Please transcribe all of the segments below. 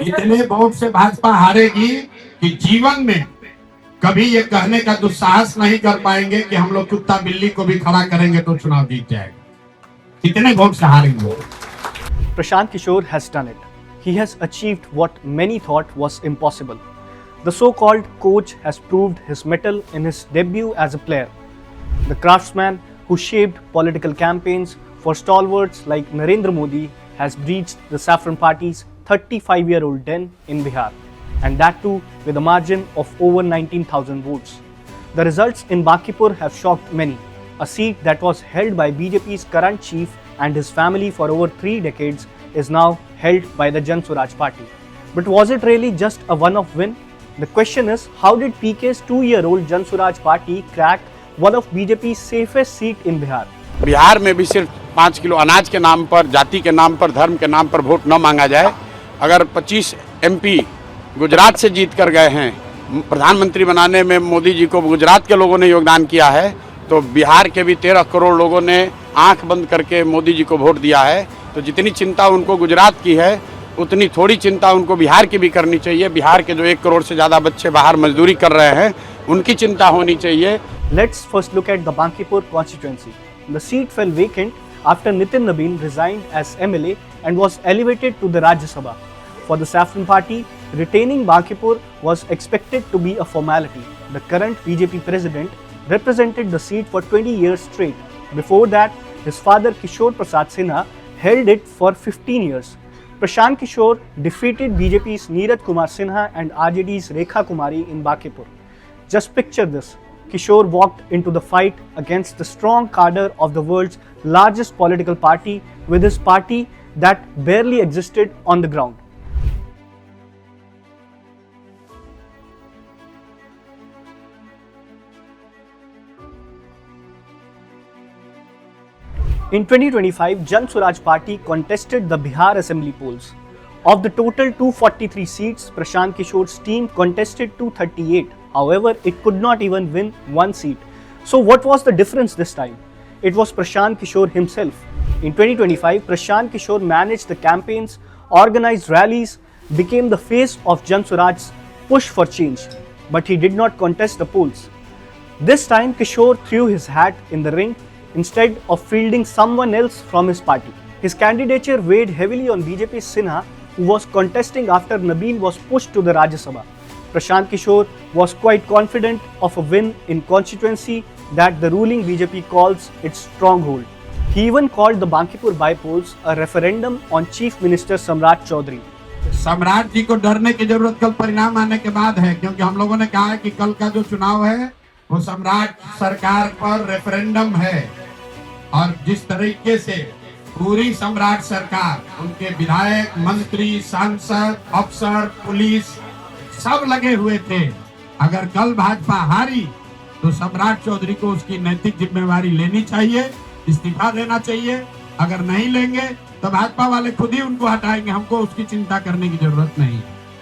इतने वोट से भाजपा हारेगी कि जीवन में कभी ये कहने का दुस्साहस नहीं कर पाएंगे कि हम लोग कुत्ता बिल्ली को भी खड़ा करेंगे तो चुनाव जीत जाएगा। कितने वोट से हारेंगे। Prashant Kishore has done it. He has achieved what many thought was impossible. The so-called coach has proved his mettle in his debut as a player. The craftsman who shaped political campaigns for stalwarts like Narendra Modi has breached the Saffron Party's 35-year-old den in Bihar, and that too with a margin of over 19,000 votes. The results in Bakipur have shocked many. A seat that was held by BJP's current chief and his family for over 3 decades is now held by the Jan Swaraj Party. But was it really just a one-off win? The question is, how did PK's 2-year-old Jan Swaraj Party crack one of BJP's safest seat in Bihar? Bihar में भी सिर्फ 5 kilo अनाज के नाम पर, जाति के नाम पर, धर्म के नाम पर वोट न मांगा जाए। अगर 25 MP गुजरात से जीत कर गए हैं, प्रधानमंत्री बनाने में मोदी जी को गुजरात के लोगों ने योगदान किया है, तो बिहार के भी 13 करोड़ लोगों ने आंख बंद करके मोदी जी को वोट दिया है। तो जितनी चिंता उनको गुजरात की है, उतनी थोड़ी चिंता उनको बिहार की भी करनी चाहिए। बिहार के जो 1 करोड़ से ज़्यादा बच्चे बाहर मजदूरी कर रहे हैं, उनकी चिंता होनी चाहिए। Let's first look at the Bankipur constituency. The seat fell vacant after Nitin Nabin resigned as MLA and was elevated to the Rajya Sabha. For the Saffron Party, retaining Bankipur was expected to be a formality. The current BJP president represented the seat for 20 years straight. Before that, his father Kishore Prasad Sinha held it for 15 years. Prashant Kishore defeated BJP's Neeraj Kumar Sinha and RJD's Rekha Kumari in Bakipur. Just picture this. Kishore walked into the fight against the strong cadre of the world's largest political party with his party that barely existed on the ground. In 2025, Jan Swaraj Party contested the Bihar Assembly polls. Of the total 243 seats, Prashant Kishore's team contested 238. However, it could not even win one seat. So what was the difference this time? It was Prashant Kishore himself. In 2025, Prashant Kishore managed the campaigns, organized rallies, became the face of Jan Swaraj's push for change. But he did not contest the polls. This time, Kishore threw his hat in the ring instead of fielding someone else from his party. His candidature weighed heavily on BJP's Sinha, who was contesting after Nabin was pushed to the Rajya Sabha. Prashant Kishore was quite confident of a win in constituency that the ruling BJP calls its stronghold. He even called the Bankipur by-polls a referendum on Chief Minister Samrat Chaudhary. सम्राट जी को डरने की जरूरत कल परिणाम आने के बाद है, क्योंकि हम लोगों ने कहा है कि कल का जो चुनाव है वो सम्राट सरकार पर रेफरेंडम है। और जिस तरीके से पूरी सम्राट सरकार, उनके विधायक, मंत्री, सांसद, अफसर, पुलिस सब लगे हुए थे। अगर कल भाजपा हारी तो सम्राट चौधरी को उसकी नैतिक जिम्मेवारी लेनी चाहिए, इस्तीफा देना चाहिए। अगर नहीं लेंगे तो भाजपा वाले खुद ही उनको हटाएंगे, हमको उसकी चिंता करने की जरूरत नहीं।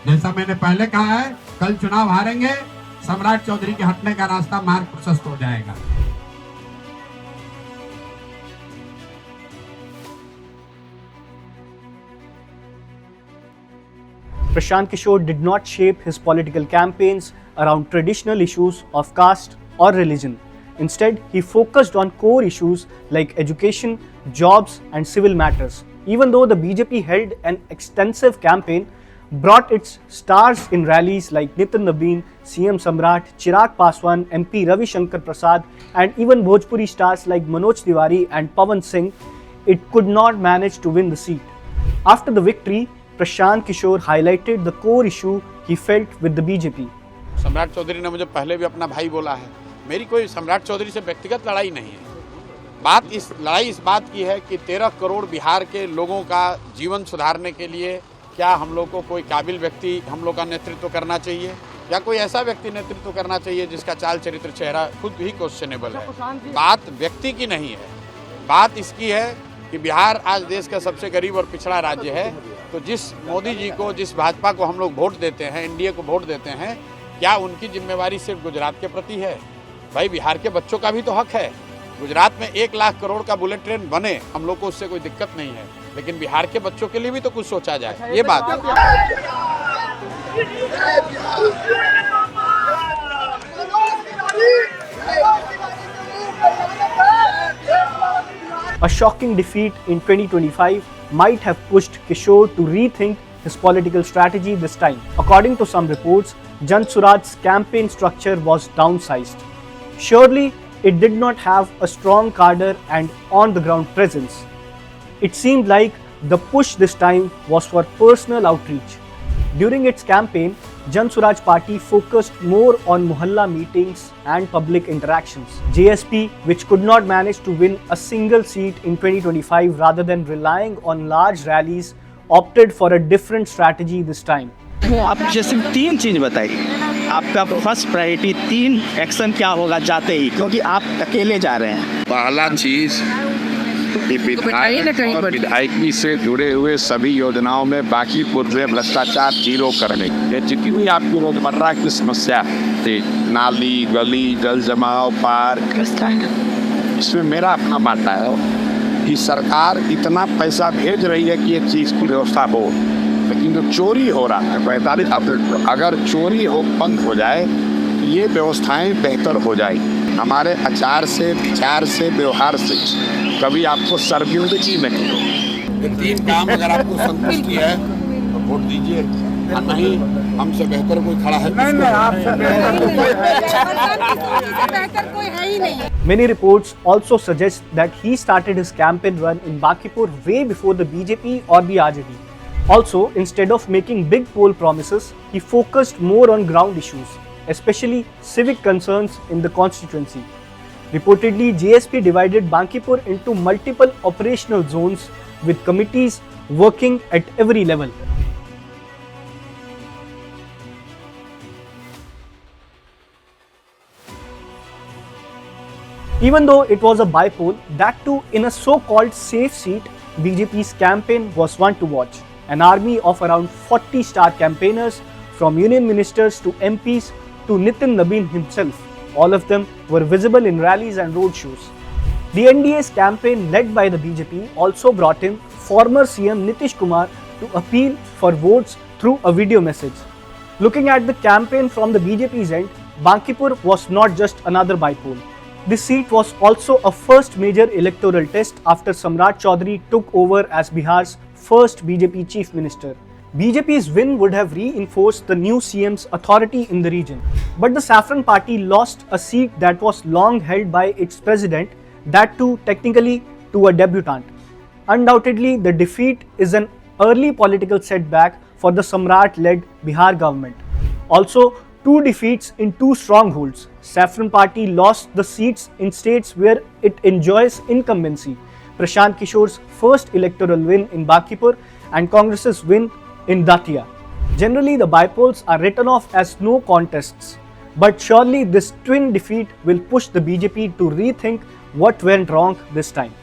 जैसा मैंने पहले कहा है, कल चुनाव हारेंगे, सम्राट चौधरी के हटने का रास्ता मार्ग प्रशस्त हो जाएगा। Prashant Kishore did not shape his political campaigns around traditional issues of caste or religion. Instead, he focused on core issues like education, jobs, and civil matters. Even though the BJP held an extensive campaign, brought its stars in rallies like Nitin Nabin, CM Samrat, Chirag Paswan, MP Ravi Shankar Prasad, and even Bhojpuri stars like Manoj Tiwari and Pawan Singh, it could not manage to win the seat. After the victory, Prashant Kishore highlighted the core issue he felt with the BJP. सम्राट चौधरी ने मुझे पहले भी अपना भाई बोला है। मेरी कोई सम्राट चौधरी से व्यक्तिगत लड़ाई नहीं है। लड़ाई इस बात की है कि 13 करोड़ बिहार के लोगों का जीवन सुधारने के लिए क्या हम लोग को कोई काबिल व्यक्ति हम लोग का नेतृत्व करना चाहिए, या कोई ऐसा व्यक्ति नेतृत्व करना चाहिए जिसका चाल चरित्र चेहरा खुद ही क्वेश्चनेबल है। बात व्यक्ति की नहीं है, बात इसकी है कि बिहार आज देश का सबसे गरीब और पिछड़ा राज्य है। तो जिस मोदी जी को, जिस भाजपा को हम लोग वोट देते हैं, एनडीए को वोट देते हैं, क्या उनकी जिम्मेवारी सिर्फ गुजरात के प्रति है? भाई बिहार के बच्चों का भी तो हक है। गुजरात में 1 लाख करोड़ का बुलेट ट्रेन बने, हम लोग को उससे कोई दिक्कत नहीं है, लेकिन बिहार के बच्चों के लिए भी तो कुछ सोचा जाए, ये बात है। A shocking defeat in 2025 might have pushed Kishore to rethink his political strategy this time. According to some reports, Jan Suraj's campaign structure was downsized. Surely, it did not have a strong cadre and on-the-ground presence. It seemed like the push this time was for personal outreach. During its campaign, Jan Suraj Party focused more on Mohalla meetings and public interactions. JSP, which could not manage to win a single seat in 2025 rather than relying on large rallies, opted for a different strategy this time. आप जैसे 3 चीज़ बताइए, आपका first priority 3 action क्या होगा जाते ही, क्योंकि आप अकेले जा रहे हैं। पहला चीज विधायकी से जुड़े हुए सभी योजनाओं में बांकीपुर में भ्रष्टाचार जीरो करने, ये जितनी भी आपकी रोजमर्रा की समस्या थी, नाली गली जल जमाव पार्क, इसमें मेरा अपना बाटा है कि सरकार इतना पैसा भेज रही है कि ये चीज़ की व्यवस्था हो, लेकिन जो चोरी हो रहा है 45, अगर चोरी हो बंद हो जाए तो ये व्यवस्थाएं बेहतर हो जाएगी। हमारे आचार से विचार से व्यवहार से कभी आपको शर्मिंदगी नहीं हो। 3 काम अगर आपको संतुष्टि है तो वोट दीजिए, नहीं हमसे बेहतर कोई खड़ा है। Many reports also suggest that he started his campaign run in Bankipur way before the BJP or the RJD. Also, instead of making big poll promises, he focused more on ground issues, especially civic concerns in the constituency. Reportedly, JSP divided Bankipur into multiple operational zones with committees working at every level. Even though it was a bypoll, that too in a so-called safe seat, BJP's campaign was one to watch. An army of around 40 star campaigners, from union ministers to MPs to Nitin Nabin himself, all of them were visible in rallies and roadshows. The NDA's campaign led by the BJP also brought in former CM Nitish Kumar to appeal for votes through a video message. Looking at the campaign from the BJP's end, Bankipur was not just another bypoll. This seat was also a first major electoral test after Samrat Chaudhary took over as Bihar's first BJP chief minister. BJP's win would have reinforced the new CM's authority in the region. But the Saffron Party lost a seat that was long held by its president, that too technically to a debutant. Undoubtedly, the defeat is an early political setback for the Samrat-led Bihar government. Also, 2 defeats in 2 strongholds. Saffron Party lost the seats in states where it enjoys incumbency. Prashant Kishore's first electoral win in Bankipur and Congress's win in Datia. Generally, the bypolls are written off as no contests. But surely this twin defeat will push the BJP to rethink what went wrong this time.